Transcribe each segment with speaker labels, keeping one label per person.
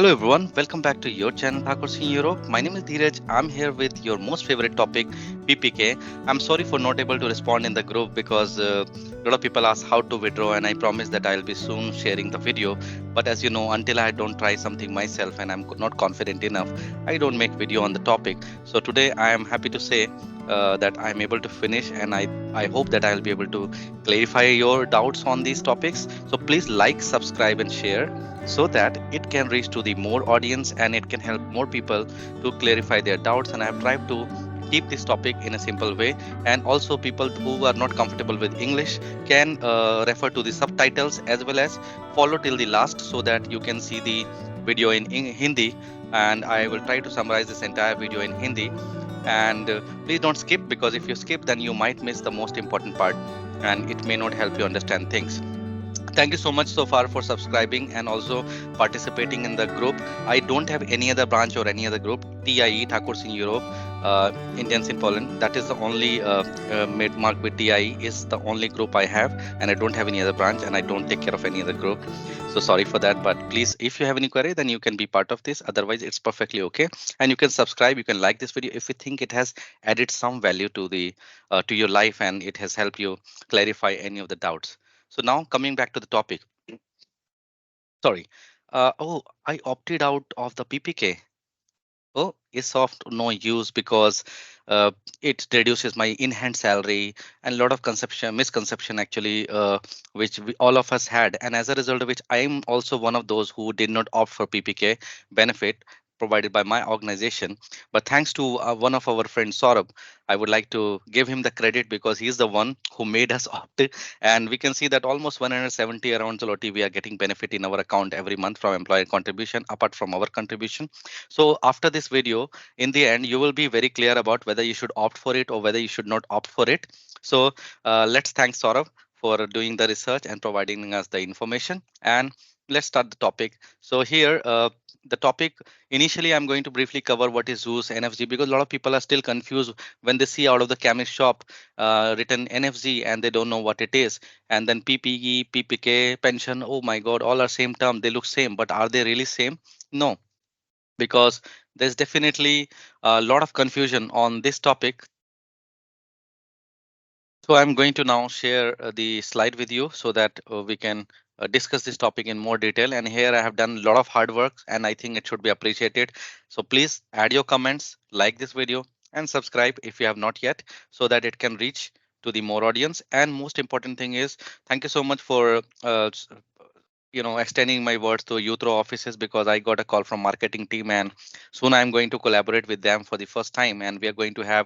Speaker 1: Hello everyone, welcome back to your channel Pracownicze in Europe. My name is Dheeraj. I'm here with your most favorite topic, PPK. I'm sorry for not able to respond in the group because a lot of people ask how to withdraw, and I promise that I'll be soon sharing the video. But as you know, until I don't try something myself and I'm not confident enough, I don't make video on the topic. So today I am happy to say that I'm able to finish, and I hope that I'll be able to clarify your doubts on these topics. So please like, subscribe and share so that it can reach to the more audience and it can help more people to clarify their doubts. And I have tried to keep this topic in a simple way, and also people who are not comfortable with English can refer to the subtitles as well as follow till the last so that you can see the video in Hindi, and I will try to summarize this entire video in Hindi. And please don't skip, because if you skip then you might miss the most important part and it may not help you understand things. Thank you so much so far for subscribing and also participating in the group. I don't have any other branch or any other group. TIE, Thakur's in Europe, Indians in Poland. That is the only made mark with TIE is the only group I have, and I don't have any other branch, and I don't take care of any other group. So sorry for that, but please, if you have any query, then you can be part of this. Otherwise, it's perfectly okay. And you can subscribe. You can like this video if you think it has added some value to the to your life and it has helped you clarify any of the doubts. So now coming back to the topic. Sorry. I opted out of the PPK. Oh, it's of no use because it reduces my in-hand salary and a lot of misconception actually, which all of us had. And as a result of which, I'm also one of those who did not opt for PPK benefit provided by my organization. But thanks to one of our friends, Saurabh, I would like to give him the credit because he's the one who made us opt. And we can see that almost 170 around zloty we are getting benefit in our account every month from employer contribution apart from our contribution. So after this video, in the end, you will be very clear about whether you should opt for it or whether you should not opt for it. So let's thank Saurav for doing the research and providing us the information. And let's start the topic. So here, the topic initially, I'm going to briefly cover what is ZUS NFZ, because a lot of people are still confused when they see out of the chemist shop written NFZ and they don't know what it is. And then PPE, PPK, pension. Oh my God, all are same term. They look same, but are they really same? No, because there's definitely a lot of confusion on this topic. So I'm going to now share the slide with you so that we can discuss this topic in more detail. And here I have done a lot of hard work and I think it should be appreciated. So please add your comments, like this video and subscribe if you have not yet so that it can reach to the more audience. And most important thing is, thank you so much for extending my words to Withdraw offices, because I got a call from marketing team and soon I'm going to collaborate with them for the first time, and we are going to have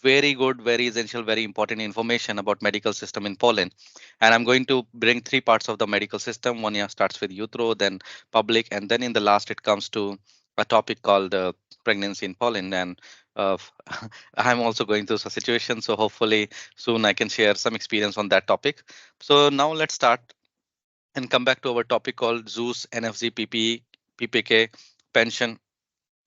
Speaker 1: very good, very essential, very important information about medical system in Poland. And I'm going to bring three parts of the medical system. One year starts with Withdraw, then public, and then in the last it comes to a topic called pregnancy in Poland. And I'm also going through a situation, so hopefully soon I can share some experience on that topic. So now let's start and come back to our topic called ZUS, NFZ, PPK, pension.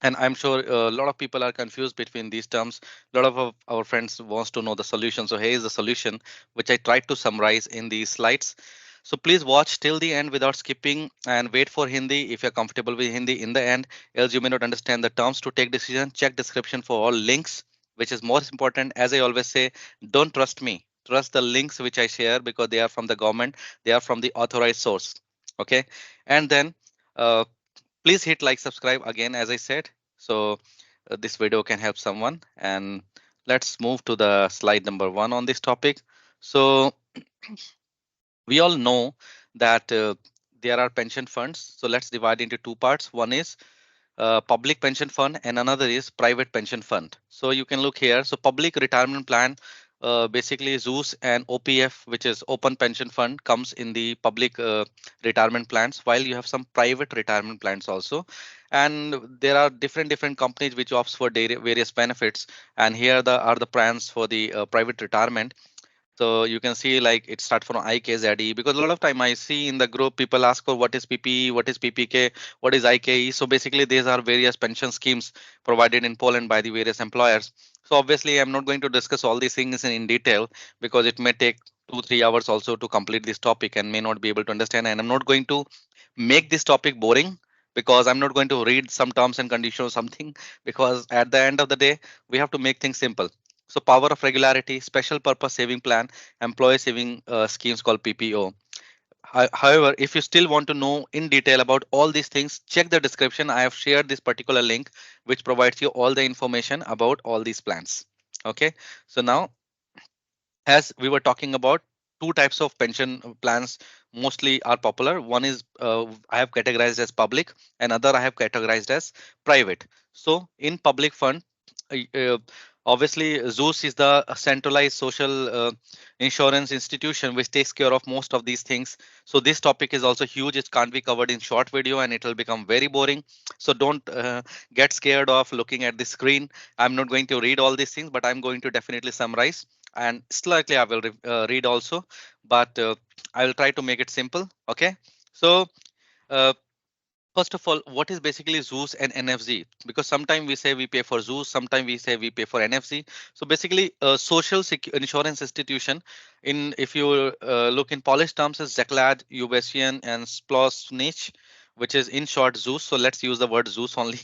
Speaker 1: And I'm sure a lot of people are confused between these terms. A lot of our friends wants to know the solution. So here is the solution, which I tried to summarize in these slides. So please watch till the end without skipping and wait for Hindi if you're comfortable with Hindi in the end, else you may not understand the terms to take decision. Check description for all links, which is most important. As I always say, don't trust me. Trust the links which I share because they are from the government. They are from the authorized source. Okay. And then please hit like, subscribe again, as I said. So this video can help someone. And let's move to the slide number 1 on this topic. So we all know that there are pension funds. So let's divide into two parts. One is public pension fund and another is private pension fund. So you can look here. So public retirement plan, basically ZUS and OPF, which is open pension fund, comes in the public retirement plans, while you have some private retirement plans also. And there are different companies which opts for various benefits. And here are the plans for the private retirement. So you can see like it starts from IKZE, because a lot of time I see in the group people ask for what is PPE, what is PPK, what is IKE. So basically these are various pension schemes provided in Poland by the various employers. So obviously I'm not going to discuss all these things in detail because it may take 2-3 hours also to complete this topic and may not be able to understand. And I'm not going to make this topic boring, because I'm not going to read some terms and conditions or something, because at the end of the day, we have to make things simple. So power of regularity, special purpose saving plan, employee saving schemes called PPO. However, if you still want to know in detail about all these things, check the description. I have shared this particular link, which provides you all the information about all these plans. Okay, so now, as we were talking about, two types of pension plans mostly are popular. One is I have categorized as public, and other I have categorized as private. So in public fund, uh, obviously ZUS is the centralized social insurance institution which takes care of most of these things. So this topic is also huge. It can't be covered in short video and it will become very boring. So don't get scared of looking at the screen. I'm not going to read all these things, but I'm going to definitely summarize, and slightly I will read also, but I will try to make it simple. Okay, so uh, first of all, what is basically ZUS and NFZ? Because sometimes we say we pay for ZUS, sometimes we say we pay for NFZ. So basically, social insurance institution, in if you look in Polish terms, is Zakład Ubezpieczeń and Społecznych, which is in short ZUS. So let's use the word ZUS only.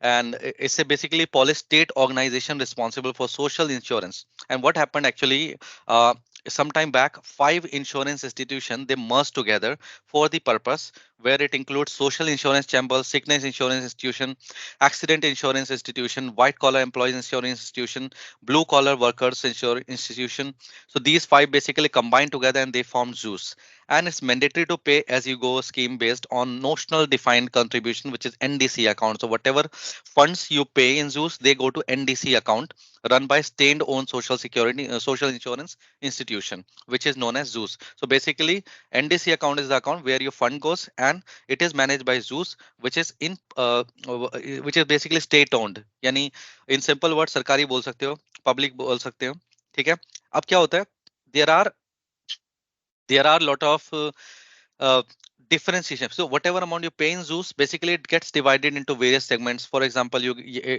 Speaker 1: And it's a basically Polish state organization responsible for social insurance. And what happened actually? Some time back, five insurance institutions they merged together for the purpose, where it includes social insurance chamber, sickness insurance institution, accident insurance institution, white collar employees insurance institution, blue collar workers insurance institution. So these five basically combine together and they form ZUS. And it's mandatory to pay as you go scheme based on notional defined contribution, which is NDC account. So whatever funds you pay in ZUS, they go to NDC account run by state owned social security social insurance institution, which is known as ZUS. So basically NDC account is the account where your fund goes, and it is managed by ZUS, which is basically state owned. यानी in simple words सरकारी बोल सकते हो, public बोल सकते हो, ठीक है? अब क्या होता है? There are lot of uh, differentiation. So whatever amount you pay in ZUS, basically it gets divided into various segments. For example,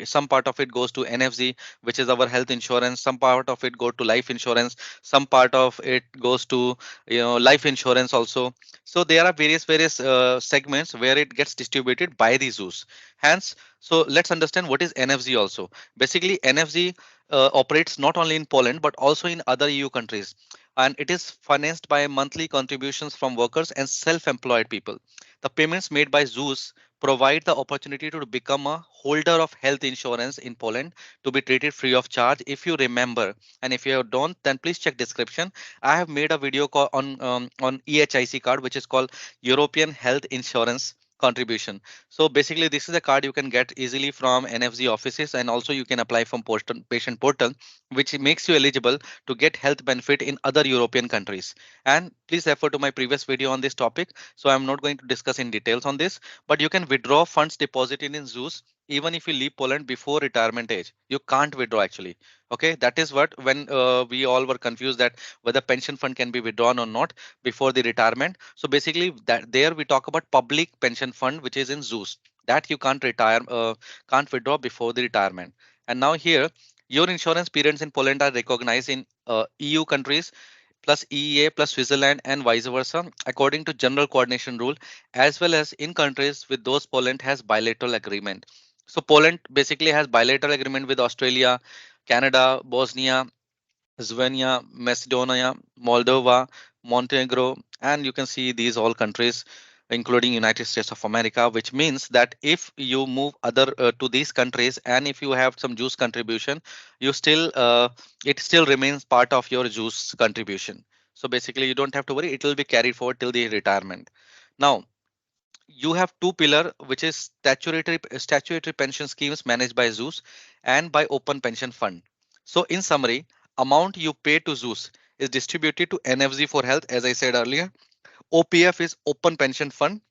Speaker 1: some part of it goes to NFZ, which is our health insurance. Some part of it go to life insurance. Some part of it goes to life insurance also. So there are various segments where it gets distributed by the ZUS. Hence, so let's understand what is NFZ also. Basically, NFZ operates not only in Poland but also in other EU countries, and it is financed by monthly contributions from workers and self-employed people. The payments made by ZUS provide the opportunity to become a holder of health insurance in Poland to be treated free of charge. If you remember, and if you don't, then please check description. I have made a video on EHIC card, which is called European Health Insurance contribution. So basically this is a card you can get easily from NFZ offices, and also you can apply from patient portal, which makes you eligible to get health benefit in other European countries. And please refer to my previous video on this topic. So I'm not going to discuss in details on this, but you can withdraw funds deposited in ZUS even if you leave Poland before retirement age. You can't withdraw actually. Okay, that is what when we all were confused that whether pension fund can be withdrawn or not before the retirement. So basically that there we talk about public pension fund, which is in ZUS, that you can't withdraw before the retirement. And now here, your insurance periods in Poland are recognized in EU countries plus EEA plus Switzerland and vice versa according to general coordination rule, as well as in countries with those Poland has bilateral agreement. So Poland basically has bilateral agreement with Australia, Canada, Bosnia, Slovenia, Macedonia, Moldova, Montenegro, and you can see these all countries, including United States of America, which means that if you move other to these countries and if you have some juice contribution, you still it still remains part of your juice contribution. So basically, you don't have to worry; it will be carried forward till the retirement. Now, you have two pillar, which is statutory pension schemes managed by ZUS and by open pension fund. So in summary, amount you pay to ZUS is distributed to NFZ for health, as I said earlier. OPF is open pension fund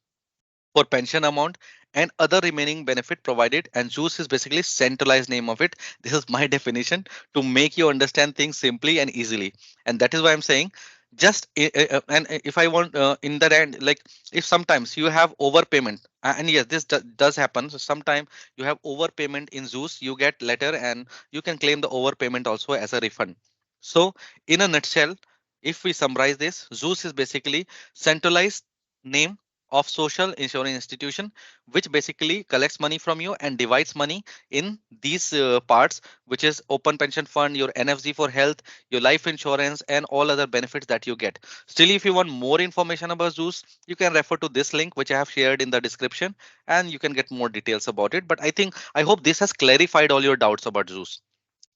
Speaker 1: for pension amount and other remaining benefit provided, and ZUS is basically centralized name of it. This is my definition to make you understand things simply and easily, and that is why I'm saying just and if I want in the end, like if sometimes you have overpayment, and yes, this does happen. So sometimes you have overpayment in ZUS, you get letter and you can claim the overpayment also as a refund. So in a nutshell, if we summarize this, ZUS is basically centralized name of social insurance institution, which basically collects money from you and divides money in these parts, which is open pension fund, your NFZ for health, your life insurance, and all other benefits that you get. Still, if you want more information about ZUS, you can refer to this link which I have shared in the description, and you can get more details about it. But I hope this has clarified all your doubts about ZUS.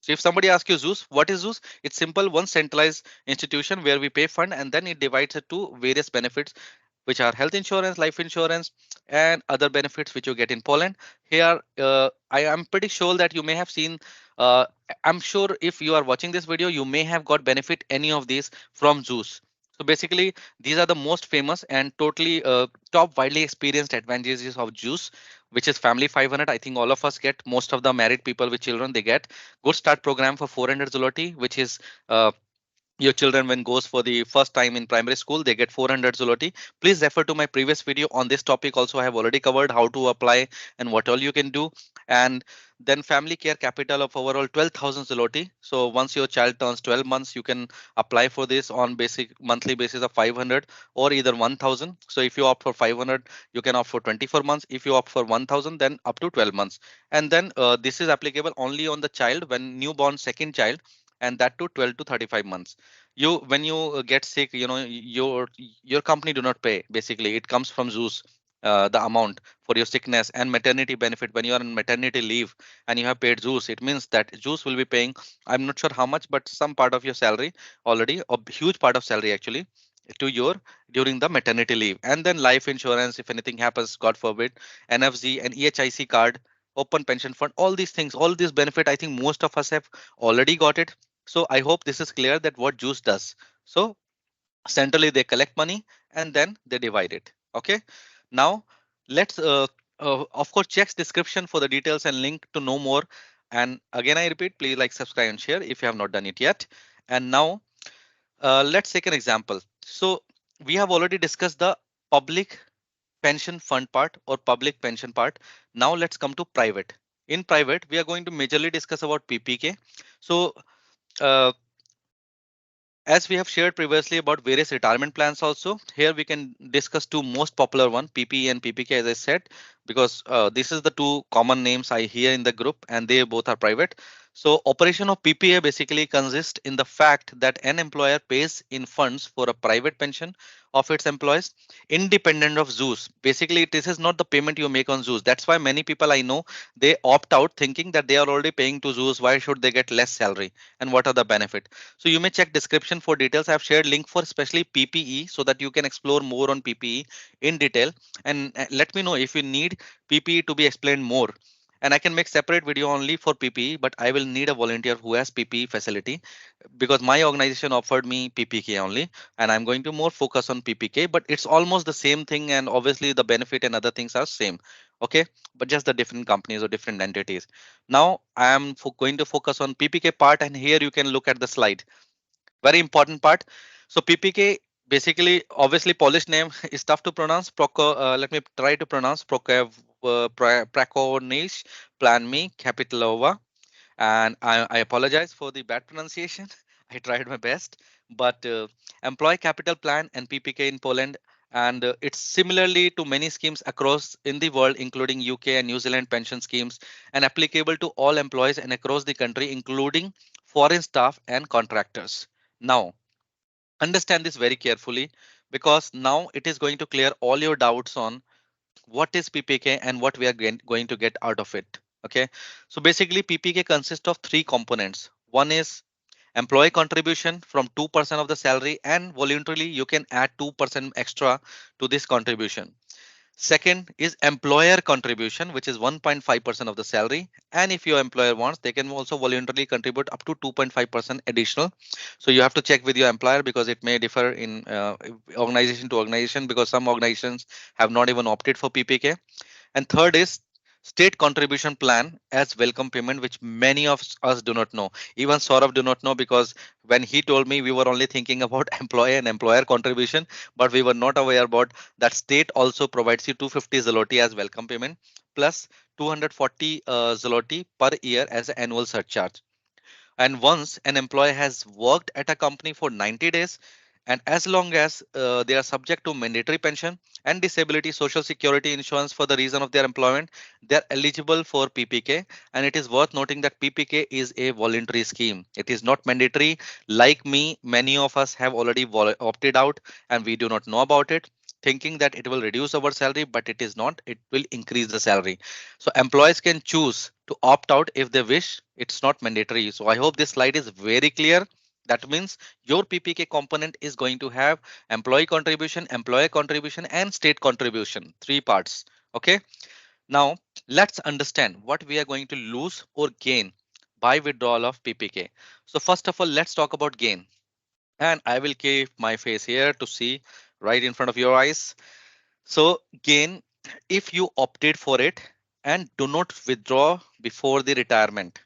Speaker 1: So if somebody asks you ZUS, what is ZUS? It's simple, one centralized institution where we pay fund and then it divides it to various benefits, which are health insurance, life insurance, and other benefits which you get in Poland. Here, I am pretty sure that you may have seen. Uh, I'm sure if you are watching this video, you may have got benefit any of these from ZUS. So basically, these are the most famous and totally top widely experienced advantages of ZUS, which is Family 500. I think all of us get. Most of the married people with children, they get Good Start program for 400 zloty, which is uh, your children when goes for the first time in primary school, they get 400 zloty. Please refer to my previous video on this topic. Also, I have already covered how to apply and what all you can do. And then family care capital of overall 12,000 zloty. So once your child turns 12 months, you can apply for this on basic monthly basis of 500 or either 1,000. So if you opt for 500, you can opt for 24 months. If you opt for 1,000, then up to 12 months. And then this is applicable only on the child when newborn second child, and that to 12 to 35 months. You when you get sick, your company do not pay. Basically it comes from ZUS, the amount for your sickness and maternity benefit. When you are on maternity leave and you have paid ZUS, it means that ZUS will be paying, I'm not sure how much, but some part of your salary already, a huge part of salary actually, to your during the maternity leave. And then life insurance, if anything happens, god forbid, NFZ and EHIC card, open pension fund, all these things, all these benefit, I think most of us have already got it. So I hope this is clear that what juice does. So centrally they collect money and then they divide it. Okay. Now let's of course check description for the details and link to know more. And again, I repeat, please like, subscribe and share if you have not done it yet. And now let's take an example. So we have already discussed the public pension fund part or public pension part. Now let's come to private. In private, we are going to majorly discuss about PPK. So uh, as we have shared previously about various retirement plans also, here we can discuss two most popular one, PPE and PPK, as I said, because this is the two common names I hear in the group and they both are private. So operation of PPA basically consists in the fact that an employer pays in funds for a private pension of its employees independent of ZUS. Basically, this is not the payment you make on ZUS. That's why many people I know, they opt out thinking that they are already paying to ZUS. Why should they get less salary and what are the benefits? So you may check description for details. I've shared link for especially PPE so that you can explore more on PPE in detail, and let me know if you need PPE to be explained more. And I can make separate video only for PPE, but I will need a volunteer who has PPE facility because my organization offered me PPK only, and I'm going to more focus on PPK, but it's almost the same thing. And obviously the benefit and other things are same. Okay, but just the different companies or different entities. Now I am going to focus on PPK part, and here you can look at the slide. Very important part. So PPK, basically, obviously Polish name is tough to pronounce. Let me try to pronounce Pracownicze Plany Kapitałowe. And I apologize for the bad pronunciation. I tried my best, but employee capital plan and PPK in Poland, and it's similarly to many schemes across in the world, including UK and New Zealand pension schemes, and applicable to all employees and across the country, including foreign staff and contractors. Now, understand this very carefully because now it is going to clear all your doubts on what is PPK and what we are going to get out of it. Okay, so basically PPK consists of three components. One is employee contribution from 2% of the salary, and voluntarily you can add 2% extra to this contribution. Second is employer contribution, which is 1.5% of the salary. And if your employer wants, they can also voluntarily contribute up to 2.5% additional. So you have to check with your employer because it may differ in organization to organization, because some organizations have not even opted for PPK. And third is state contribution plan as welcome payment, which many of us do not know. Even Saurav do not know, because when he told me, we were only thinking about employee and employer contribution, but we were not aware about that state also provides you 250 zloty as welcome payment plus 240 zloty per year as an annual surcharge. And once an employee has worked at a company for 90 days, And as long as they are subject to mandatory pension and disability social security insurance for the reason of their employment, they are eligible for PPK. And it is worth noting that PPK is a voluntary scheme. It is not mandatory. Like me, many of us have already opted out and we do not know about it, thinking that it will reduce our salary, but it is not. It will increase the salary. So employees can choose to opt out if they wish. It's not mandatory. So I hope this slide is very clear. That means your PPK component is going to have employee contribution, employer contribution, and state contribution, three parts. Okay. Now let's understand what we are going to lose or gain by withdrawal of PPK. So first of all, let's talk about gain. And I will keep my face here to see right in front of your eyes. So gain, if you opted for it and do not withdraw before the retirement.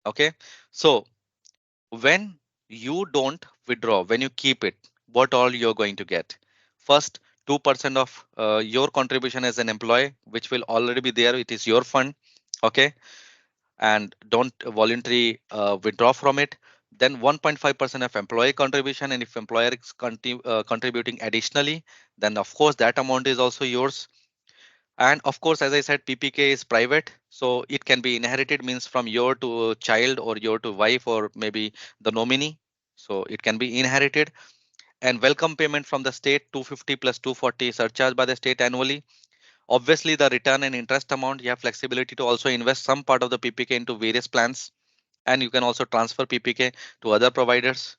Speaker 1: Okay. So when you don't withdraw, when you keep it, what all you're going to get? First, 2% of your contribution as an employee, which will already be there. It is your fund. Okay. And don't voluntarily withdraw from it. Then 1.5% of employee contribution. And if employer is contributing additionally, then of course that amount is also yours. And of course, as I said, PPK is private, so it can be inherited, means from your to child or your to wife or maybe the nominee. So it can be inherited. And welcome payment from the state, 250 plus 240 surcharge by the state annually. Obviously, the return and interest amount, you have flexibility to also invest some part of the PPK into various plans. And you can also transfer PPK to other providers.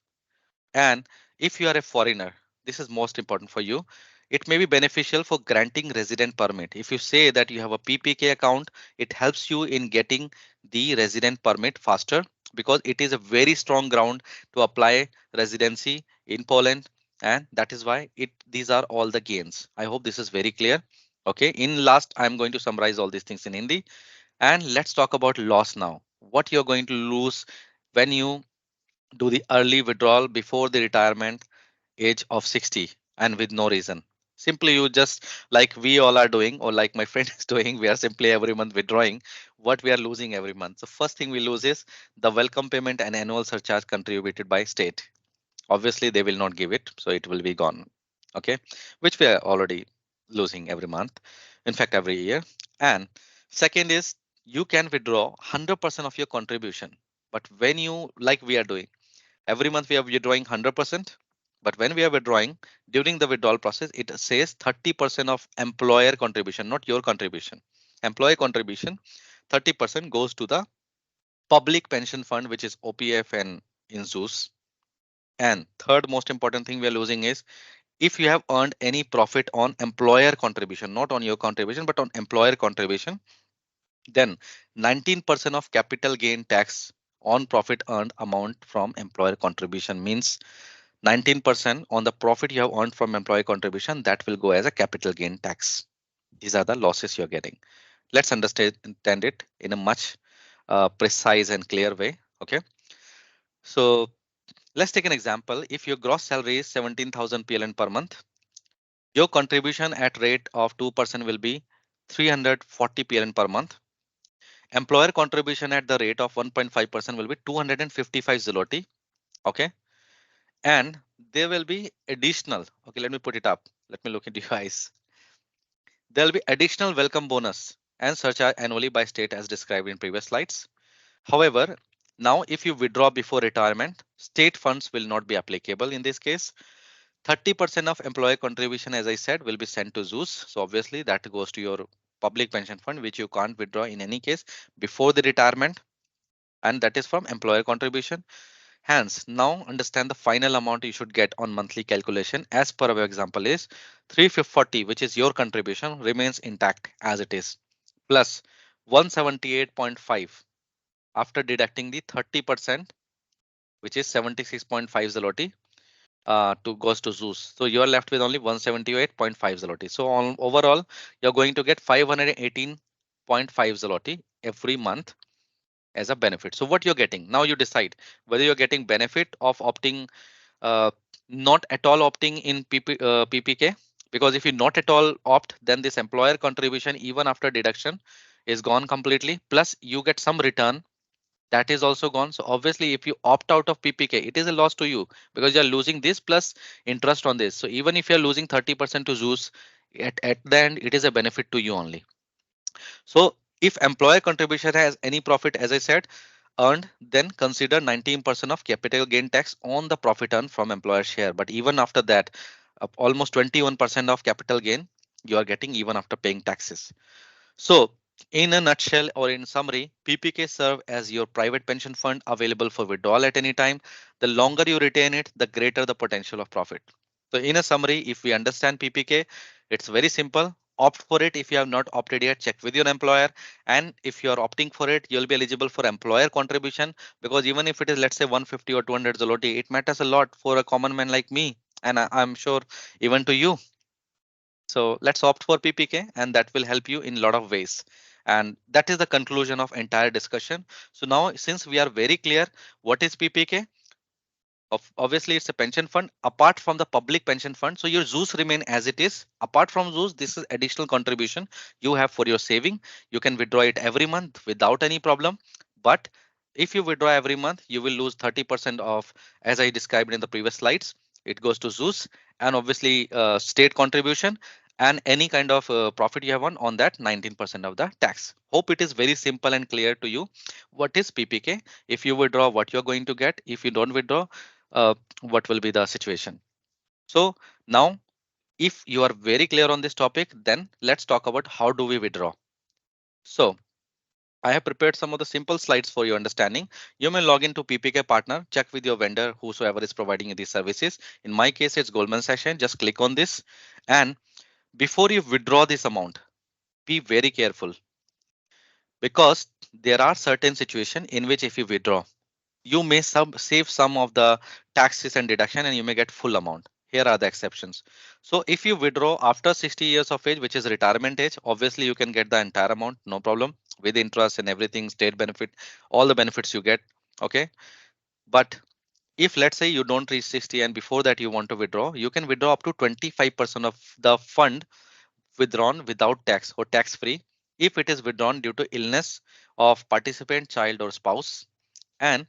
Speaker 1: And if you are a foreigner, this is most important for you. It may be beneficial for granting resident permit. If you say that you have a PPK account, it helps you in getting the resident permit faster because it is a very strong ground to apply residency in Poland. And that is why these are all the gains. I hope this is very clear. Okay, in last, I'm going to summarize all these things in Hindi. And let's talk about loss now. What you're going to lose when you do the early withdrawal before the retirement age of 60 and with no reason. Simply you just like we all are doing or like my friend is doing, we are simply every month withdrawing what we are losing every month. So first thing we lose is the welcome payment and annual surcharge contributed by state. Obviously they will not give it, so it will be gone. Okay, which we are already losing every month, in fact every year. And second is you can withdraw 100% of your contribution, but when you like we are doing every month we are withdrawing 100%, but when we are withdrawing during the withdrawal process, it says 30% of employer contribution, not your contribution. Employee contribution, 30% goes to the public pension fund, which is OPF and in ZUS. And third most important thing we are losing is if you have earned any profit on employer contribution, not on your contribution, but on employer contribution, then 19% of capital gain tax on profit earned amount from employer contribution means 19% on the profit you have earned from employee contribution that will go as a capital gain tax. These are the losses you're getting. Let's understand it in a much precise and clear way. Okay. So let's take an example. If your gross salary is 17,000 PLN per month, your contribution at rate of 2% will be 340 PLN per month. Employer contribution at the rate of 1.5% will be 255 zloty. Okay. And there will be additional. Okay, let me put it up. Let me look into your eyes. There will be additional welcome bonus and surcharge annually by state as described in previous slides. However, now if you withdraw before retirement, state funds will not be applicable in this case. 30% of employer contribution, as I said, will be sent to ZUS. So obviously that goes to your public pension fund, which you can't withdraw in any case before the retirement. And that is from employer contribution. Hence, now understand the final amount you should get on monthly calculation as per our example is 340, which is your contribution, remains intact as it is, plus 178.5 after deducting the 30%, which is 76.5 zloty to goes to ZUS. So you are left with only 178.5 zloty. So on overall, you're going to get 518.5 zloty every month as a benefit. So what you're getting now, you decide whether you're getting benefit of opting uh, not at all opting in PPK, because if you not at all opt, then this employer contribution even after deduction is gone completely, plus you get some return that is also gone. So obviously if you opt out of PPK, it is a loss to you because you're losing this plus interest on this. So even if you're losing 30% to ZUS, at the end, it is a benefit to you only. So if employer contribution has any profit, as I said, earned, then consider 19% of capital gain tax on the profit earned from employer share. But even after that, almost 21% of capital gain you are getting even after paying taxes. So in a nutshell or in summary, PPK serve as your private pension fund available for withdrawal at any time. The longer you retain it, the greater the potential of profit. So in a summary, if we understand PPK, it's very simple. Opt for it if you have not opted yet. Check with your employer, and if you are opting for it, you'll be eligible for employer contribution, because even if it is, let's say, 150 or 200 zloty, it matters a lot for a common man like me, and I'm sure even to you. So let's opt for PPK, and that will help you in a lot of ways. And that is the conclusion of entire discussion. So now, since we are very clear what is PPK, obviously it's a pension fund apart from the public pension fund. So your ZUS remain as it is. Apart from ZUS, this is additional contribution you have for your saving. You can withdraw it every month without any problem. But if you withdraw every month, you will lose 30% of, as I described in the previous slides. It goes to ZUS and obviously state contribution and any kind of profit you have on that 19% of the tax. Hope it is very simple and clear to you. What is PPK? If you withdraw, what you're going to get. If you don't withdraw, what will be the situation. So now, if you are very clear on this topic, then let's talk about how do we withdraw. So I have prepared some of the simple slides for your understanding. You may log into PPK partner, check with your vendor, whosoever is providing you these services. In my case, it's Goldman Sachs. Just click on this, and before you withdraw this amount, be very careful, because there are certain situations in which if you withdraw, you may save some of the taxes and deduction and you may get full amount. Here are the exceptions. So if you withdraw after 60 years of age, which is retirement age, obviously you can get the entire amount, no problem, with interest and everything, state benefit, all the benefits you get. Okay. But if let's say you don't reach 60 and before that you want to withdraw, you can withdraw up to 25% of the fund withdrawn without tax or tax free if it is withdrawn due to illness of participant, child or spouse, and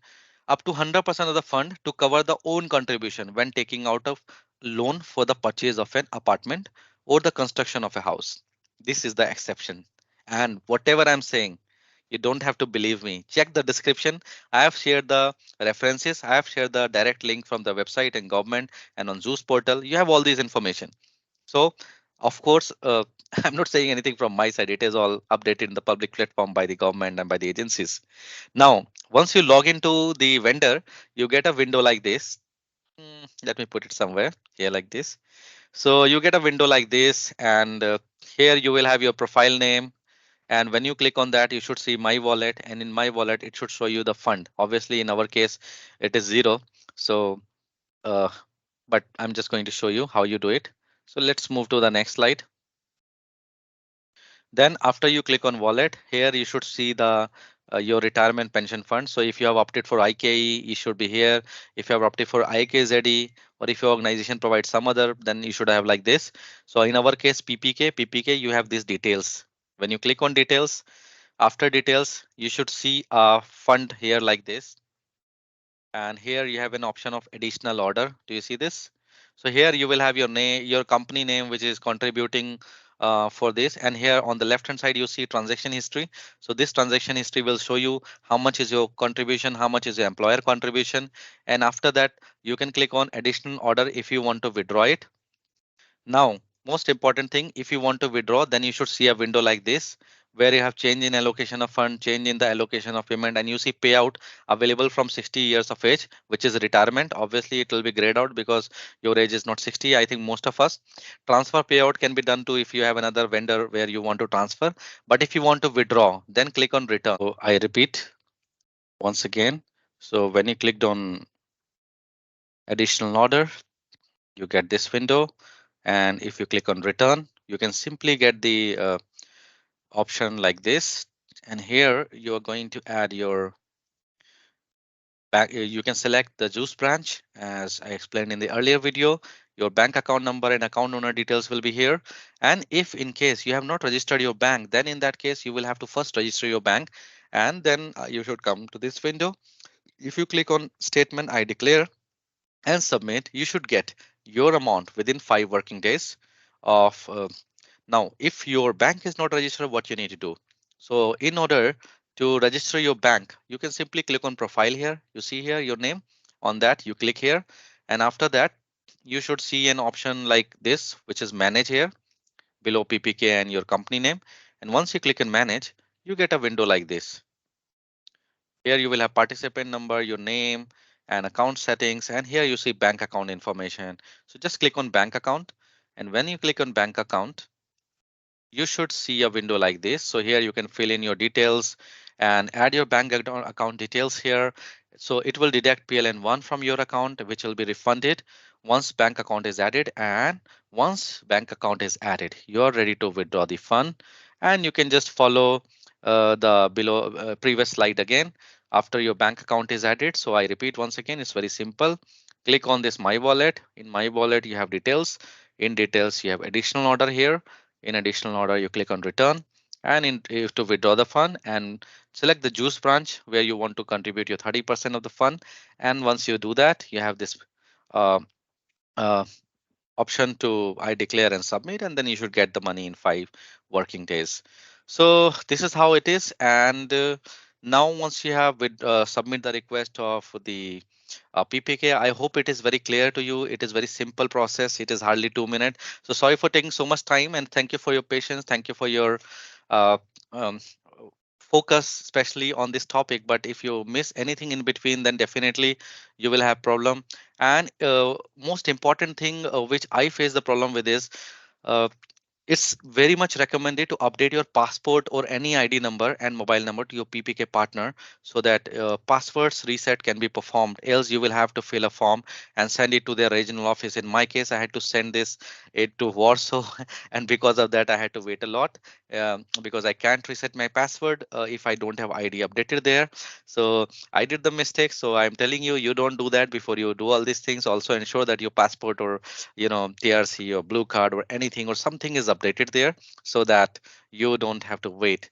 Speaker 1: up to 100% of the fund to cover the own contribution when taking out of loan for the purchase of an apartment or the construction of a house. This is the exception. And whatever I'm saying, you don't have to believe me. Check the description. I have shared the references. I have shared the direct link from the website and government and on ZUS portal. You have all these information. So of course, I'm not saying anything from my side. It is all updated in the public platform by the government and by the agencies. Now, once you log into the vendor, you get a window like this. Let me put it somewhere here like this. So you get a window like this, and here you will have your profile name. And when you click on that, you should see my wallet, and in my wallet, it should show you the fund. Obviously, in our case, it is 0. So, but I'm just going to show you how you do it. So let's move to the next slide. Then after you click on wallet, here you should see the your retirement pension fund. So if you have opted for IKE, it should be here. If you have opted for IKZE, or if your organization provides some other, then you should have like this. So in our case, PPK, you have these details. When you click on details, after details, you should see a fund here like this. And here you have an option of additional order. Do you see this? So here you will have your name, your company name, which is contributing for this. And here on the left hand side, you see transaction history. So this transaction history will show you how much is your contribution, how much is your employer contribution. And after that, you can click on additional order if you want to withdraw it. Now, most important thing, if you want to withdraw, then you should see a window like this, where you have change in allocation of fund, change in the allocation of payment, and you see payout available from 60 years of age, which is retirement. Obviously, it will be grayed out because your age is not 60. I think most of us. Transfer payout can be done too if you have another vendor where you want to transfer. But if you want to withdraw, then click on return. So I repeat once again. So when you clicked on additional order, you get this window. And if you click on return, you can simply get the option like this. And here you are going to add your bank. You can select the juice branch as I explained in the earlier video. Your bank account number and account owner details will be here. And if in case you have not registered your bank, then in that case you will have to first register your bank. and then you should come to this window. If you click on statement I declare and submit, you should get your amount within 5 working days of now. If your bank is not registered, what you need to do? So in order to register your bank, you can simply click on profile here. You see here your name. On that, you click here, and after that, you should see an option like this, which is manage here below PPK and your company name. And once you click on manage, you get a window like this. Here you will have participant number, your name, and account settings. And here you see bank account information. So just click on bank account. And when you click on bank account, you should see a window like this. So here you can fill in your details and add your bank account details here. So it will deduct PLN1 from your account, which will be refunded once bank account is added. And once bank account is added, you're ready to withdraw the fund. And you can just follow the below previous slide again after your bank account is added. So I repeat once again, it's very simple. Click on this my wallet. In my wallet, you have details. In details, you have additional order here. In additional order, you click on return, and if to withdraw the fund, and select the juice branch where you want to contribute your 30% of the fund. And once you do that, you have this uh, uh, option to I declare and submit, and then you should get the money in 5 working days. So this is how it is. And now once you have submit the request of the PPK, I hope it is very clear to you. It is very simple process. It is hardly 2 minutes. So sorry for taking so much time, and thank you for your patience. Thank you for your uh, um, focus, especially on this topic. But if you miss anything in between, then definitely you will have problem. And most important thing which I face the problem with is uh, it's very much recommended to update your passport or any ID number and mobile number to your PPK partner so that passwords reset can be performed. Else you will have to fill a form and send it to their regional office. In my case, I had to send it to Warsaw, and because of that, I had to wait a lot because I can't reset my password if I don't have ID updated there. So I did the mistake. So I'm telling you, you don't do that before you do all these things. Also ensure that your passport or TRC or blue card or anything or something is updated there so that you don't have to wait.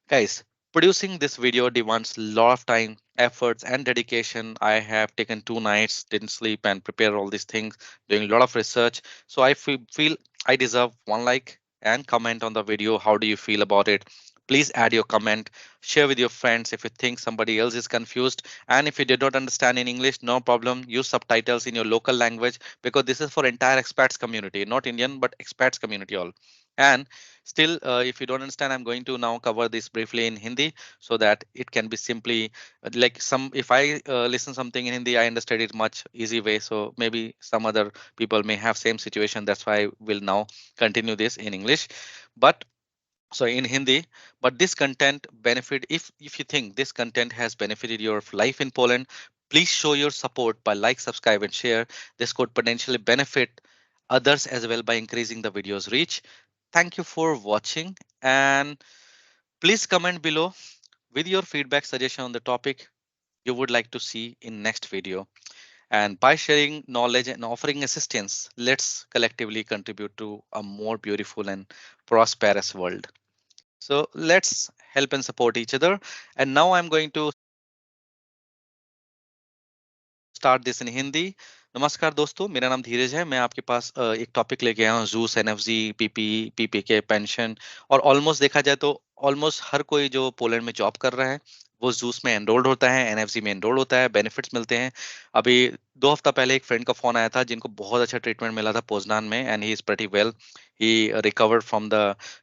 Speaker 1: Guys, producing this video demands a lot of time, efforts, and dedication. I have taken 2 nights, didn't sleep, and prepare all these things, doing a lot of research. So I feel I deserve one like and comment on the video. How do you feel about it? Please add your comment, share with your friends if you think somebody else is confused. And if you did not understand in English, no problem. Use subtitles in your local language because this is for entire expats community, not Indian, but expats community all. And still, if you don't understand, I'm going to now cover this briefly in Hindi so that it can be simply like some. If I listen something in Hindi, I understand it much easy way. So maybe some other people may have same situation. That's why I will now continue this in English. But so in Hindi, but this content benefit, if you think this content has benefited your life in Poland, please show your support by like, subscribe, and share. This could potentially benefit others as well by increasing the video's reach. Thank you for watching, and please comment below with your feedback suggestion on the topic you would like to see in next video. And by sharing knowledge and offering assistance, let's collectively contribute to a more beautiful and prosperous world. So let's help and support each other. And now I'm going to start this in Hindi. नमस्कार दोस्तों, मेरा नाम धीरज है. मैं आपके पास एक topic लेके आया हूँ, जूस, एनएफजी, पीपी, पीपीके, पेंशन. और ऑलमोस्ट देखा जाए तो ऑलमोस्ट हर कोई जो पोलैंड में जॉब कर रहा है वो जूस में एनरोल्ड होता है, एनएफजी में एनरोल्ड होता है, बेनिफिट्स मिलते हैं. अभी 2 हफ्ता पहले एक फ्रेंड का फोन आया था जिनको बहुत अच्छा ट्रीटमेंट मिला था पोजनान में, and he is pretty well. He recovered from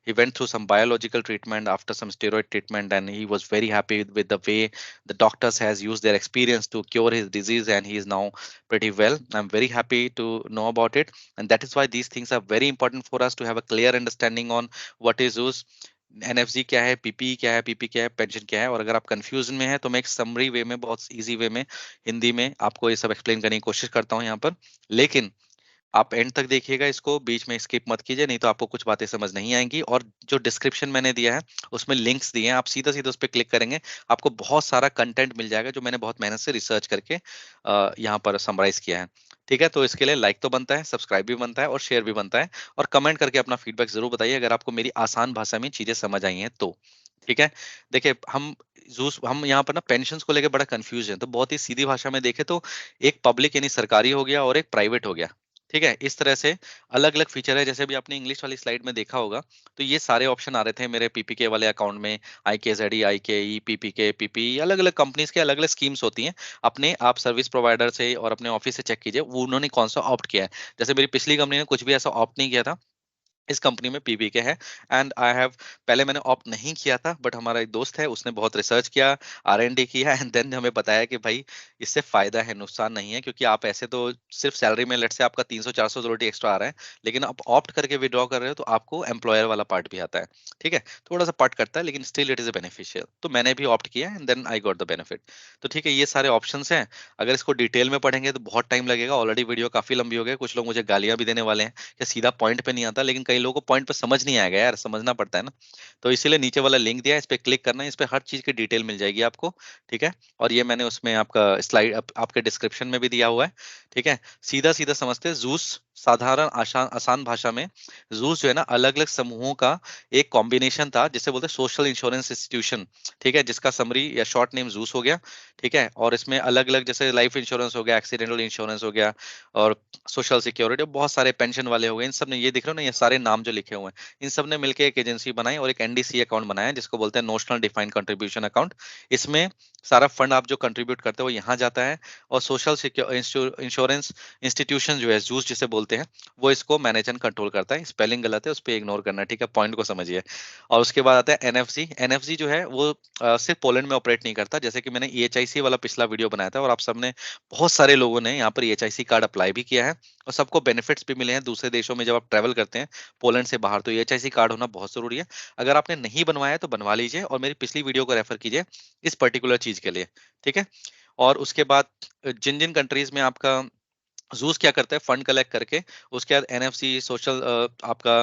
Speaker 1: he went through some biological treatment after some steroid treatment, and he was very happy with the way the doctors has used their experience to cure his disease, and he is now pretty well. I'm very happy to know about it, and that is why these things are very important for us to have a clear understanding on what is use. एनएफजी क्या है, PP क्या है, PP क्या है, pension क्या है. और अगर आप कंफ्यूजन में है तो मैं एक समरी वे में, बहुत इजी वे में हिंदी में आपको ये सब एक्सप्लेन करने की कोशिश करता हूँ यहाँ पर. लेकिन आप एंड तक देखिएगा इसको, बीच में स्किप मत कीजिए, नहीं तो आपको कुछ बातें समझ नहीं आएंगी. और जो डिस्क्रिप्शन मैंने दिया है उसमें लिंक्स दिए हैं, आप सीधा सीधा उस पर क्लिक करेंगे, आपको बहुत सारा कंटेंट मिल जाएगा जो मैंने बहुत मेहनत से रिसर्च करके यहाँ पर समराइज किया है. ठीक है, तो इसके लिए लाइक तो बनता है, सब्सक्राइब भी बनता है और शेयर भी बनता है. और कमेंट करके अपना फीडबैक जरूर बताइए अगर आपको मेरी आसान भाषा में चीजें समझ आई हैं तो. ठीक है। देखिए हम यहाँ पर ना पेंशन्स को लेके बड़ा कंफ्यूज है, तो बहुत ही सीधी भाषा में देखें तो एक पब्लिक यानी सरकारी हो गया और एक प्राइवेट हो गया। ठीक है, इस तरह से अलग अलग फीचर है। जैसे भी आपने इंग्लिश वाली स्लाइड में देखा होगा, तो ये सारे ऑप्शन आ रहे थे मेरे पीपीके वाले अकाउंट में। IKZE, IKE, पीपीके, पीपी, अलग अलग कंपनीज के अलग अलग स्कीम्स होती हैं। अपने आप सर्विस प्रोवाइडर से और अपने ऑफिस से चेक कीजिए वो उन्होंने कौन सा ऑप्ट किया है। जैसे मेरी पिछली कंपनी ने कुछ भी ऐसा ऑप्ट नहीं किया था, इस कंपनी में पीपीके है। एंड आई हैव, पहले मैंने ऑप्ट नहीं किया था, बट हमारा एक दोस्त है उसने बहुत रिसर्च किया, R&D किया, एंड देन हमें बताया कि भाई इससे फायदा है, नुकसान नहीं है। क्योंकि आप ऐसे तो सिर्फ सैलरी में लेट से आपका 300-400 रोटी एक्स्ट्रा आ रहा है, लेकिन आप ऑप्ट करके विड्रॉ कर रहे हो तो आपको एम्प्लॉयर वाला पार्ट भी आता है। ठीक है, थोड़ा सा पार्ट करता है लेकिन स्टिल इट इज बेनिफिशियल। तो मैंने भी ऑप्ट किया and then I got the benefit. तो ठीक है, ये सारे ऑप्शंस हैं। अगर इसको डिटेल में पढ़ेंगे तो बहुत टाइम लगेगा, ऑलरेडी वीडियो काफी लंबी हो गई, कुछ लोग मुझे गालियां भी देने वाले हैं कि सीधा पॉइंट पे नहीं आता, लेकिन कई लोगों को पॉइंट पे समझ नहीं आएगा यार, समझना पड़ता है ना। तो इसीलिए नीचे वाला लिंक दिया है, इस पे क्लिक करना है, इस पे हर चीज की डिटेल मिल जाएगी आपको। ठीक है, और ये मैंने उसमें आपका स्लाइड आपके डिस्क्रिप्शन में भी दिया हुआ है। ठीक है, सीधा सीधा समझते हैं जूस। साधारण आसान आसान भाषा में, जूस जो है ना अलग अलग समूहों का एक कॉम्बिनेशन था, जिसे बोलते हैं सोशल इंश्योरेंस इंस्टीट्यूशन। ठीक है, जिसका समरी या शॉर्ट नेम जूस हो गया। ठीक है, और इसमें अलग अलग जैसे लाइफ इंश्योरेंस हो गया, एक्सीडेंटल इंश्योरेंस हो गया, और सोशल सिक्योरिटी, बहुत सारे पेंशन वाले हो गए, इन सब ने, ये दिख रहे हो ना, ये सारे नाम जो लिखे हुए हैं, इन सब ने मिलकर एक एजेंसी बनाई और एक NDC अकाउंट बनाया, जिसको बोलते हैं नेशनल डिफाइंड कंट्रीब्यूशन अकाउंट। इसमें सारा फंड आप जो कंट्रीब्यूट करते हो वो यहाँ जाता है, और सोशल इंश्योरेंस इंस्टीट्यूशन जो है जूस जिसे बोलते हैं, वो इसको मैनेज एंड कंट्रोल करता है। स्पेलिंग गलत है, उस पर इग्नोर करना है, ठीक है, पॉइंट को समझिए। और उसके बाद आता है NFZ। NFZ जो है वो सिर्फ पोलैंड में ऑपरेट नहीं करता। जैसे कि मैंने EHIC वाला पिछला वीडियो बनाया था, और आप सबने, बहुत सारे लोगों ने यहाँ पर EHIC कार्ड अप्लाई भी किया है, और सबको बेनिफिट्स भी मिले हैं दूसरे देशों में जब आप ट्रैवल करते हैं पोलैंड से बाहर। तो EHIC कार्ड होना बहुत जरूरी है। अगर आपने नहीं बनवाया है तो बनवा लीजिए, और मेरी पिछली वीडियो को रेफर कीजिए इस पर्टिकुलर चीज के लिए। ठीक है, और उसके बाद जिन जिन कंट्रीज में आपका जूस क्या करता है, फंड कलेक्ट करके, उसके बाद NFC, सोशल, आपका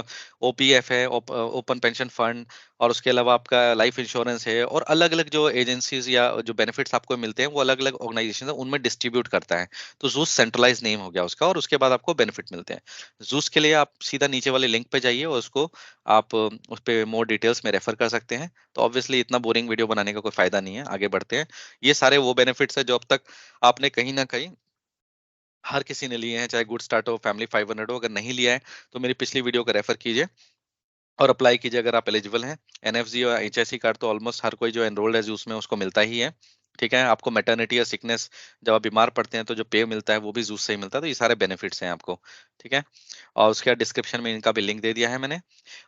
Speaker 1: OPF है, ओपन पेंशन फंड, और उसके अलावा आपका लाइफ इंश्योरेंस है, और अलग अलग जो एजेंसीज या जो बेनिफिट्स आपको मिलते हैं वो अलग अलग ऑर्गेनाइजेशन है उनमें डिस्ट्रीब्यूट करता है। तो जूस सेंट्रलाइज नेम हो गया उसका, और उसके बाद आपको बेनिफिट मिलते हैं। जूस के लिए आप सीधा नीचे वाले लिंक पे जाइए, और उसको आप उस पर मोर डिटेल्स में रेफर कर सकते हैं। तो ऑब्वियसली इतना बोरिंग वीडियो बनाने का कोई फायदा नहीं है, आगे बढ़ते हैं। ये सारे वो बेनिफिट्स है जो अब तक आपने कहीं ना कहीं, हर किसी ने लिए हैं, चाहे गुड स्टार्ट हो, फैमिली 500 हो। अगर नहीं लिया है तो मेरी पिछली वीडियो को रेफर कीजिए और अप्लाई कीजिए अगर आप एलिजिबल हैं। NFZ और HSC कार्ड तो ऑलमोस्ट हर कोई जो एनरोल्ड है जूस में उसको मिलता ही है। ठीक है, आपको मैटरनिटी या सिकनेस, जब आप बीमार पड़ते हैं तो जो पे मिलता है वो भी जूस से ही मिलता है। तो ये सारे बेनिफिट्स हैं आपको। ठीक है, और उसके बाद डिस्क्रिप्शन में इनका भी लिंक दे दिया है मैंने।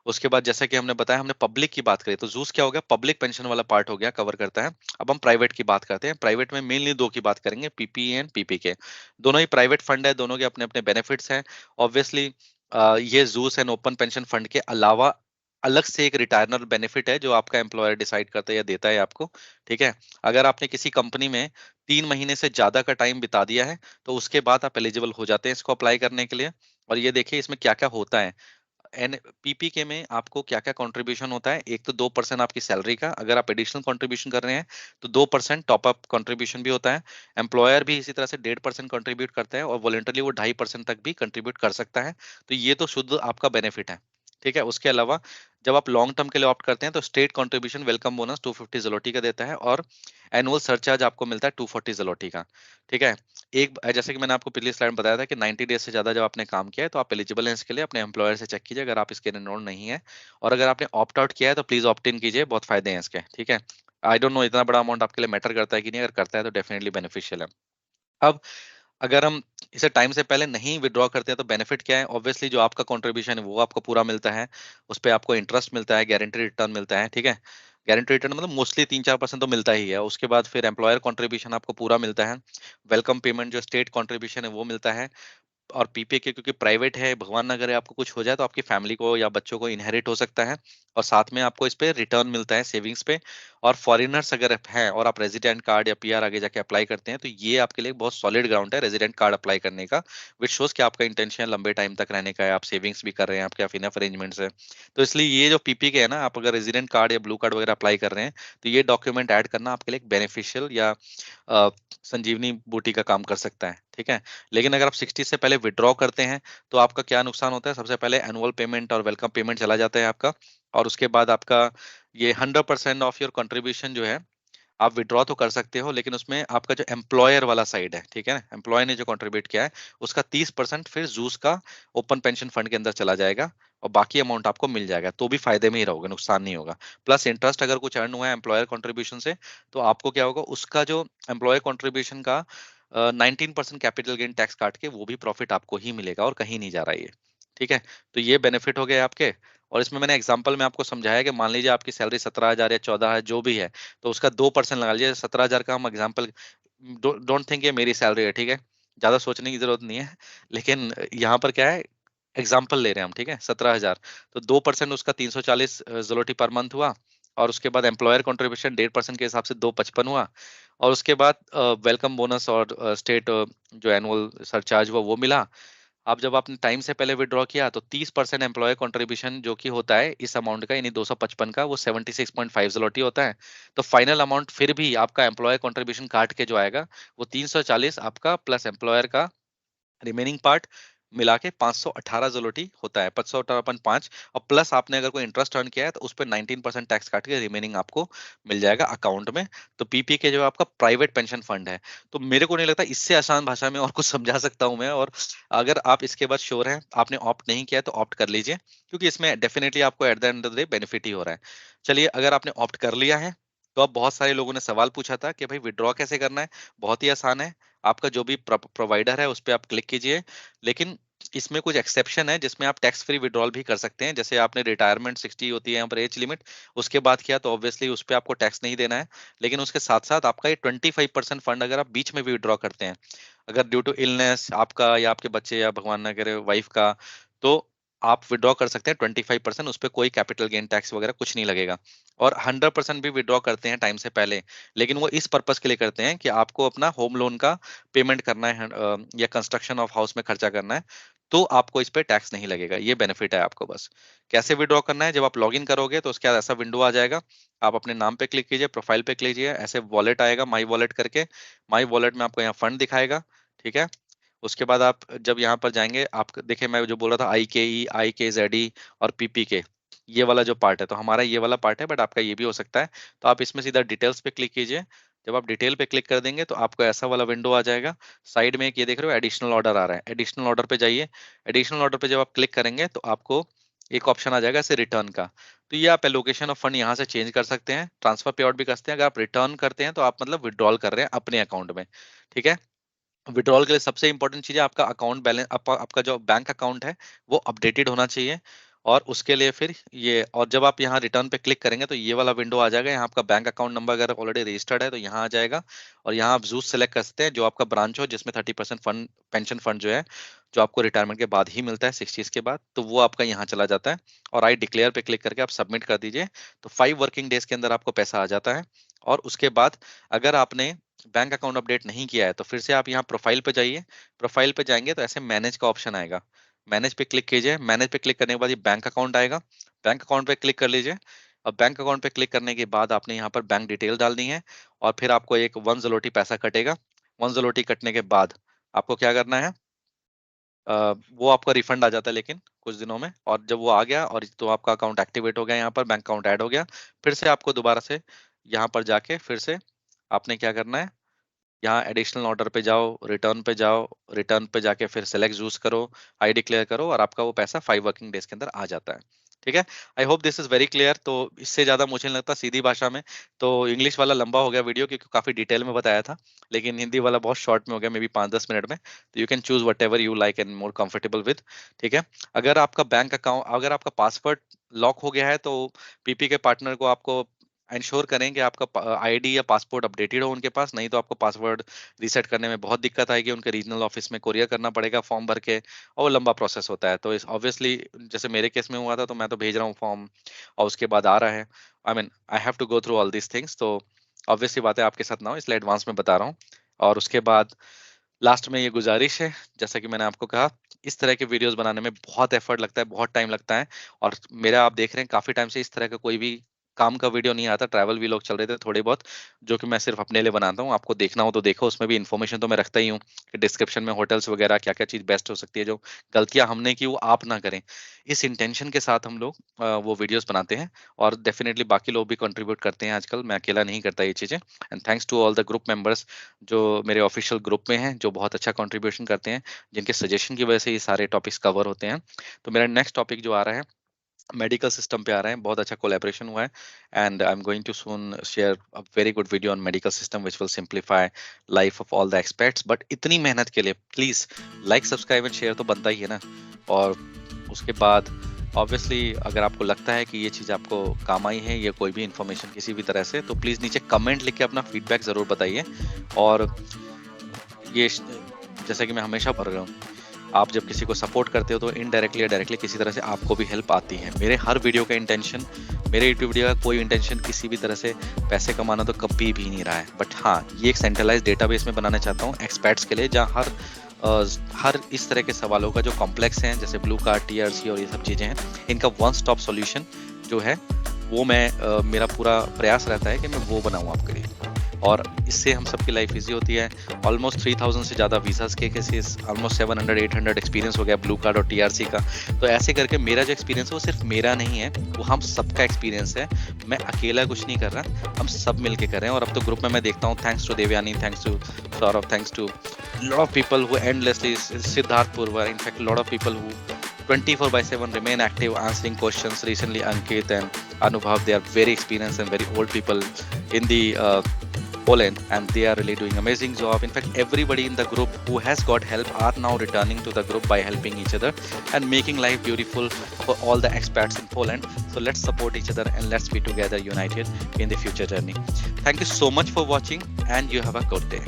Speaker 1: उसके बाद जैसा कि हमने बताया, हमने पब्लिक की बात करी, तो जूस क्या हो गया, पब्लिक पेंशन वाला पार्ट हो गया, कवर करता है। अब हम प्राइवेट की बात करते हैं। प्राइवेट में मेनली दो की बात करेंगे, PPE एंड PPK। दोनों ही प्राइवेट फंड है, दोनों के अपने अपने बेनिफिट्स हैं। ऑब्वियसली ये juice and open pension fund के अलावा अलग से एक रिटायरल बेनिफिट है जो आपका एम्प्लॉयर डिसाइड करता है या देता है आपको। ठीक है, अगर आपने किसी कंपनी में 3 महीने से ज्यादा का टाइम बिता दिया है तो उसके बाद आप एलिजिबल हो जाते हैं इसको अप्लाई करने के लिए। और ये देखिए इसमें क्या क्या होता है। एन PPK में आपको क्या क्या कंट्रीब्यूशन होता है। एक तो 2% आपकी सैलरी का, अगर आप एडिशनल कंट्रीब्यूशन कर रहे हैं तो 2% टॉप अप कंट्रीब्यूशन भी होता है। एम्प्लॉयर भी इसी तरह से 1.5% कंट्रीब्यूट करता है, और वॉलंटरली वो 2.5% तक भी कंट्रीब्यूट कर सकता है। तो ये तो शुद्ध आपका बेनिफिट है। ठीक है, उसके अलावा जब आप लॉन्ग टर्म के लिए ऑप्ट करते हैं तो स्टेट कंट्रीब्यूशन वेलकम बोनस 250 जलोटी का देता है, और एनुअल सरचार्ज आपको मिलता है 240 जलोटी का। ठीक है, एक जैसे कि मैंने आपको पिछली स्लाइड में बताया था कि 90 डेज से ज्यादा जब आपने काम किया है तो आप एलिजिबल हैं इसके लिए। अपने एम्प्लॉयर से चेक कीजिए अगर आप इसके एनरोल नहीं है, और अगर आपने ऑप्ट आउट किया है तो प्लीज ऑप्ट इन कीजिए, बहुत फायदे हैं इसके। ठीक है, आई डोंट नो इतना बड़ा अमाउंट आपके लिए मैटर करता है कि नहीं, अगर करता है तो डेफिनेटली बेनिफिशियल है। अब अगर हम इसे टाइम से पहले नहीं विड्रॉ करते हैं तो बेनिफिट क्या है। ऑब्वियसली जो आपका कंट्रीब्यूशन है वो आपको पूरा मिलता है, उस पर आपको इंटरेस्ट मिलता है, गारंटी रिटर्न मिलता है। ठीक है, गारंटी रिटर्न मतलब मोस्टली 3-4% तो मिलता ही है। उसके बाद फिर एम्प्लॉयर कंट्रीब्यूशन आपको पूरा मिलता है। वेलकम पेमेंट जो स्टेट कंट्रीब्यूशन है वो मिलता है। और PPK क्योंकि प्राइवेट है, भगवान ना करे आपको कुछ हो जाए तो आपकी फैमिली को या बच्चों को इनहेरिट हो सकता है, और साथ में आपको इस पे रिटर्न मिलता है सेविंग्स पे। और फॉरेनर्स अगर हैं और आप रेजिडेंट कार्ड या PR आगे जाके अप्लाई करते हैं तो ये आपके लिए बहुत सॉलिड ग्राउंड है रेजिडेंट कार्ड अप्लाई करने का, विच शोज कि आपका इंटेंशन लंबे टाइम तक रहने का है, आप सेविंग्स भी कर रहे हैं, आपके आप इनफ अरेंजमेंट्स है। तो इसलिए ये जो PPK है ना, आप अगर रेजिडेंट कार्ड या ब्लू कार्ड वगैरह अप्लाई कर रहे हैं तो ये डॉक्यूमेंट ऐड करना आपके लिए बेनिफिशियल या संजीवनी बूटी का काम कर सकता है। ठीक है, लेकिन अगर आप 60 से पहले विड्रॉ करते हैं तो आपका क्या नुकसान होता है। सबसे पहले एनुअल पेमेंट और वेलकम पेमेंट चला जाता है आपका। और उसके बाद आपका ये 100% ऑफ योर कंट्रीब्यूशन जो है आप विड्रॉ तो कर सकते हो, लेकिन उसमें आपका जो एम्प्लॉयर वाला साइड है, ठीक है ना, एम्प्लॉय ने जो कंट्रीब्यूट किया है उसका 30% फिर जूस का ओपन पेंशन फंड के अंदर चला जाएगा और बाकी अमाउंट आपको मिल जाएगा, तो भी फायदे में ही रहोगे, नुकसान नहीं होगा। प्लस इंटरेस्ट अगर कुछ अर्न हुआ है एम्प्लॉयर कंट्रीब्यूशन से, तो आपको क्या होगा, उसका जो एम्प्लॉयर कंट्रीब्यूशन का 19% कैपिटल गेन टैक्स काट के वो भी प्रॉफिट आपको ही मिलेगा और कहीं नहीं जा रहा है ये, ठीक है। तो ये बेनिफिट हो गए आपके। और इसमें मैंने एग्जांपल में आपको समझाया कि मान लीजिए आपकी सैलरी 17,000 या 14,000 जो भी है, तो उसका 2% लगा लीजिए। 17,000 का हम एग्जाम्पल, डोंट थिंक ये मेरी सैलरी है, ठीक है, ज्यादा सोचने की जरूरत नहीं है। लेकिन यहाँ पर क्या है, एग्जाम्पल ले रहे हैं हम, ठीक है, 17,000, तो 2% उसका 340 ज़लोटी पर मंथ हुआ। और उसके बाद एम्प्लॉयर कंट्रीब्यूशन 1.5% के हिसाब से 255 हुआ। और उसके बाद वेलकम बोनस और स्टेट जो एनुअल सरचार्ज हुआ वो मिला। अब जब आपने टाइम से पहले विड्रॉ किया तो 30% एम्प्लॉय कंट्रीब्यूशन जो कि होता है इस अमाउंट का, यानी 255 का, वो 76.5 ज़लोटी होता है। तो फाइनल अमाउंट फिर भी आपका एम्प्लॉय कंट्रीब्यूशन काट के जो आएगा वो 340 आपका प्लस एम्प्लॉयर का रिमेनिंग पार्ट मिला के 518 ज़लोटी होता है, 518.5। और प्लस आपने अगर कोई इंटरेस्ट अर्न किया है तो उस पर 19% टैक्स काट के रिमेनिंग आपको मिल जाएगा अकाउंट में। तो पीपीके जो आपका प्राइवेट पेंशन फंड है, तो मेरे को नहीं लगता इससे आसान भाषा में और कुछ समझा सकता हूं मैं। और अगर आप इसके बाद श्योर हैं, आपने ऑप्ट नहीं किया है, तो ऑप्ट कर लीजिए, क्योंकि इसमें डेफिनेटली आपको at the end of the day benefit ही हो रहा है। चलिए, अगर आपने ऑप्ट कर लिया है, तो अब बहुत सारे लोगों ने सवाल पूछा था कि भाई विड्रॉ कैसे करना है। बहुत ही आसान है, आपका जो भी प्रोवाइडर है उस पर आप क्लिक कीजिए। लेकिन इसमें कुछ एक्सेप्शन है जिसमें आप टैक्स फ्री विड्रॉल भी कर सकते हैं। जैसे आपने रिटायरमेंट 60 होती है यहाँ पर एज लिमिट, उसके बाद किया तो ऑब्वियसली उस पर आपको टैक्स नहीं देना है। लेकिन उसके साथ साथ आपका ये 25% फंड अगर आप बीच में भी विड्रॉ करते हैं, अगर ड्यू टू इलनेस आपका या आपके बच्चे या भगवान ना करे वाइफ का, तो आप विड्रॉ कर सकते हैं 25%, उस पर कोई कैपिटल गेन टैक्स वगैरह कुछ नहीं लगेगा। और 100% भी विड्रॉ करते हैं टाइम से पहले, लेकिन वो इस पर्पस के लिए करते हैं कि आपको अपना होम लोन का पेमेंट करना है, या कंस्ट्रक्शन ऑफ हाउस में खर्चा करना है, तो आपको इस पे टैक्स नहीं लगेगा। ये बेनिफिट है आपको। बस कैसे विड्रॉ करना है, जब आप लॉगिन करोगे तो उसके बाद ऐसा विंडो आ जाएगा, आप अपने नाम पे क्लिक कीजिए, प्रोफाइल पे क्लिक कीजिए, ऐसे वॉलेट आएगा, माई वॉलेट करके। माई वॉलेट में आपको यहाँ फंड दिखाएगा, ठीक है। उसके बाद आप जब यहाँ पर जाएंगे, आप देखिए मैं जो बोल रहा था IKE, IKZE और PPK, ये वाला जो पार्ट है, तो हमारा ये वाला पार्ट है, बट आपका ये भी हो सकता है। तो आप इसमें सीधा डिटेल्स पे क्लिक कीजिए। जब आप डिटेल पे क्लिक कर देंगे तो आपको ऐसा वाला विंडो आ जाएगा। साइड में एक ये देख रहे हो एडिशनल ऑर्डर आ रहा है, एडिशनल ऑर्डर पे जाइए। एडिशनल ऑर्डर पे जब आप क्लिक करेंगे तो आपको एक ऑप्शन आ जाएगा ऐसे रिटर्न का। तो ये आप एलोकेशन ऑफ फंड यहाँ से चेंज कर सकते हैं, ट्रांसफर पे आउट भी कर सकते हैं। अगर आप रिटर्न करते हैं तो आप मतलब विड्रॉल कर रहे हैं अपने अकाउंट में, ठीक है। विड्रॉल के लिए सबसे इंपॉर्टेंट चीज है आपका अकाउंट बैलेंस, आपका जो बैंक अकाउंट है वो अपडेटेड होना चाहिए। और उसके लिए फिर ये, और जब आप यहाँ रिटर्न पे क्लिक करेंगे तो ये वाला विंडो आ जाएगा। यहाँ आपका बैंक अकाउंट नंबर अगर ऑलरेडी रजिस्टर्ड है तो यहाँ आ जाएगा। और यहाँ आप जूस सेलेक्ट कर सकते हैं जो आपका ब्रांच हो, जिसमें 30% फंड, पेंशन फंड जो है, जो आपको रिटायरमेंट के बाद ही मिलता है 60 के बाद, तो वो आपका यहाँ चला जाता है। और आई डिक्लेयर पे क्लिक करके आप सबमिट कर दीजिए, तो 5 वर्किंग डेज के अंदर आपको पैसा आ जाता है। और उसके बाद अगर आपने बैंक अकाउंट अपडेट नहीं किया है तो फिर से आप यहाँ प्रोफाइल पे जाइए। प्रोफाइल पे जाएंगे तो ऐसे मैनेज का ऑप्शन आएगा, मैनेज पे क्लिक कीजिए। मैनेज पे क्लिक करने के बाद ये बैंक अकाउंट आएगा, बैंक अकाउंट पे क्लिक कर लीजिए। और बैंक अकाउंट पे क्लिक करने के बाद आपने यहाँ पर बैंक डिटेल डालनी है, और फिर आपको एक 1 ज़लोटी पैसा कटेगा। 1 ज़लोटी कटने के बाद आपको क्या करना है, वो आपका रिफंड आ जाता है लेकिन कुछ दिनों में। और जब वो आ गया और तो आपका अकाउंट एक्टिवेट हो गया, यहाँ पर बैंक अकाउंट ऐड हो गया। फिर से आपको दोबारा से यहाँ पर जाके फिर से आपने क्या करना है, यहाँ एडिशनल ऑर्डर पे जाओ, रिटर्न पे जाओ, रिटर्न पे जाके फिर सेलेक्ट यूज करो, आई डिक्लेयर करो, और आपका वो पैसा 5 वर्किंग डेज के अंदर आ जाता है, ठीक है। I hope this is very clear. तो इससे ज्यादा मुझे नहीं लगता सीधी भाषा में, तो इंग्लिश वाला लंबा हो गया वीडियो क्योंकि काफी डिटेल में बताया था, लेकिन हिंदी वाला बहुत शॉर्ट में हो गया, मे बी 5-10 मिनट में। तो you can choose what ever you like and more comfortable with, ठीक है। अगर आपका बैंक अकाउंट, अगर आपका पासवर्ड लॉक हो गया है तो पीपी के पार्टनर को आपको इंश्योर करें कि आपका आईडी या पासपोर्ट अपडेटेड हो उनके पास, नहीं तो आपको पासवर्ड रीसेट करने में बहुत दिक्कत आएगी। उनके रीजनल ऑफिस में कोरियर करना पड़ेगा फॉर्म भर के, और वो लंबा प्रोसेस होता है। तो इस ऑब्वियसली जैसे मेरे केस में हुआ था, तो मैं तो भेज रहा हूँ फॉर्म और उसके बाद आ रहा है, I have to go through all these things. तो ऑब्वियसली बात है आपके साथ ना हो, इसलिए एडवांस में बता रहा हूँ। और उसके बाद लास्ट में ये गुजारिश है, जैसा कि मैंने आपको कहा, इस तरह के वीडियोस बनाने में बहुत एफर्ट लगता है, बहुत टाइम लगता है। और मेरा आप देख रहे हैं काफी टाइम से इस तरह का कोई भी काम का वीडियो नहीं आता, ट्रैवल व्लॉग चल रहे थे थोड़े बहुत, जो कि मैं सिर्फ अपने लिए बनाता हूँ। आपको देखना हो तो देखो, उसमें भी इन्फॉर्मेशन तो मैं रखता ही हूँ कि डिस्क्रिप्शन में होटल्स वगैरह क्या क्या चीज़ बेस्ट हो सकती है, जो गलतियाँ हमने की वो आप ना करें। इस इंटेंशन के साथ हम लोग वो वीडियोस बनाते हैं, और डेफिनेटली बाकी लोग भी कंट्रीब्यूट करते हैं आजकल, मैं अकेला नहीं करता ये चीज़ें। And thanks to all the group members जो मेरे ऑफिशियल ग्रुप में हैं, जो बहुत अच्छा कंट्रीब्यूशन करते हैं, जिनके सजेशन की वजह से ये सारे टॉपिक्स कवर होते हैं। तो मेरा नेक्स्ट टॉपिक जो आ रहा है मेडिकल सिस्टम पे आ रहे हैं, बहुत अच्छा कोलैबोरेशन हुआ है, and I am going too soon share a very good video on medical system which will simplify life of all the experts. But इतनी मेहनत के लिए please like subscribe and share तो बनता ही है ना। और उसके बाद ऑब्वियसली अगर आपको लगता है कि ये चीज़ आपको काम आई है, या कोई भी इन्फॉर्मेशन किसी भी तरह से, तो प्लीज़ नीचे कमेंट लिख के अपना फीडबैक ज़रूर बताइए। और ये जैसा कि मैं हमेशा पढ़ रहा हूँ, आप जब किसी को सपोर्ट करते हो तो इनडायरेक्टली या डायरेक्टली किसी तरह से आपको भी हेल्प आती है। मेरे हर वीडियो का इंटेंशन, मेरे यूट्यूब वीडियो का कोई इंटेंशन किसी भी तरह से पैसे कमाना तो कभी भी नहीं रहा है। बट हाँ, ये एक सेंट्रलाइज डेटाबेस में बनाना चाहता हूँ एक्सपर्ट्स के लिए, जहाँ हर इस तरह के सवालों का जो कॉम्प्लेक्स हैं, जैसे ब्लू कार्ड, टीआरसी और ये सब चीज़ें हैं, इनका वन स्टॉप सॉल्यूशन जो है वो मैं मेरा पूरा प्रयास रहता है कि मैं वो बनाऊँ आपके लिए, और इससे हम सबकी लाइफ इजी होती है। ऑलमोस्ट 3000 से ज़्यादा वीज़ाज़ के केसेस, ऑलमोस्ट 700-800 एक्सपीरियंस हो गया ब्लू कार्ड और टीआरसी का। तो ऐसे करके मेरा जो एक्सपीरियंस है वो सिर्फ मेरा नहीं है, वो हम सबका एक्सपीरियंस है। मैं अकेला कुछ नहीं कर रहा, हम सब मिलके कर रहे हैं। और अब तो ग्रुप में मैं देखता हूँ, thanks to Devyani, thanks to Saurabh, thanks to lot of people who endlessly, Siddharth Purva, in fact lot of people who 24/7 remain active answering questions. Recently Ankit and Anubhav, they are very experienced and very old people in the Poland, and they are really doing amazing job. In fact, everybody in the group who has got help are now returning to the group by helping each other and making life beautiful for all the expats in Poland. So let's support each other and let's be together united in the future journey. Thank you so much for watching, and you have a good day.